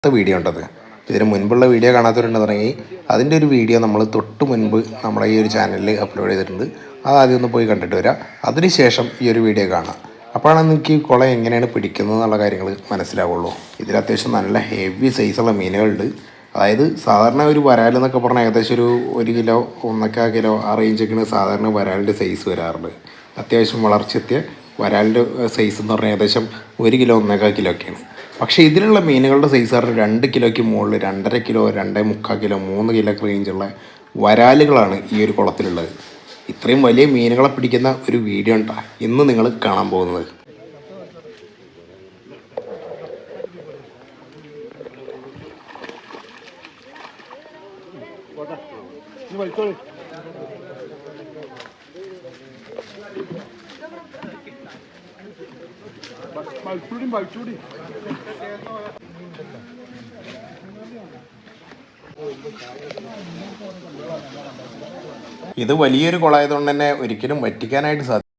Video ഉണ്ടത്. ഇതിന് മുൻപുള്ള വീഡിയോ കാണാത്തവരുണ്ടെന്നുണ്ടെങ്കിൽ അതിൻ്റെ ഒരു വീഡിയോ നമ്മൾ തൊട്ട് മുൻപ് നമ്മുടെ ഈ ഒരു ചാനലിൽ അപ്ലോഡ് ചെയ്തിട്ടുണ്ട്. അത് ആദ്യം ഒന്ന് പോയി കണ്ടിട്ട് വരാം. അതിനുശേഷം ഈ ഒരു വീഡിയോ കാണാം. അപ്പോഴാണ് നിങ്ങൾക്ക് ഈ കുളം എങ്ങനെയാണ് പിടിക്കുന്നത് എന്നുള്ള കാര്യങ്ങൾ മനസ്സിലാവുള്ളൂ. ഇതിൽ അത്യാവശ്യം നല്ല ഹെവി സൈസുള്ള മീനുകളുണ്ട്. അതായത് സാധാരണ ഒരു വരാൽ എന്നൊക്കെ പറഞ്ഞാൽ ഏകദേശം ഒരു കിലോ 1.25 കിലോ ആ റേഞ്ചൊക്കെയാണ് സാധാരണ വരാലിൻ്റെ സൈസ് വരാറുണ്ട്. അത്യാവശ്യം വളർച്ചെത്തിയ വരാലിൻ്റെ സൈസ് എന്ന് പറഞ്ഞാൽ ഏകദേശം 1 കിലോ 1.25 കിലോ ഒക്കെയാണ്. പക്ഷേ ഇതിലുള്ള മീനുകളുടെ സൈസ് പറഞ്ഞാൽ 2 കിലോയ്ക്ക് മുകളിൽ 2.5 കിലോ 2.25 കിലോ 3 കിലോ റേഞ്ചുള്ള വരാലുകളാണ് ഈ ഒരു കുളത്തിലുള്ളത്. ഇത്രയും വലിയ മീനുകളെ പിടിക്കുന്ന ഒരു വീഡിയോ ഉണ്ടാണ് ഇന്ന് നിങ്ങൾ കാണാൻ പോകുന്നത്. ഇത് വലിയൊരു കുളമായതുകൊണ്ട് തന്നെ ഒരിക്കലും വറ്റിക്കാനായിട്ട് സാധിക്കും.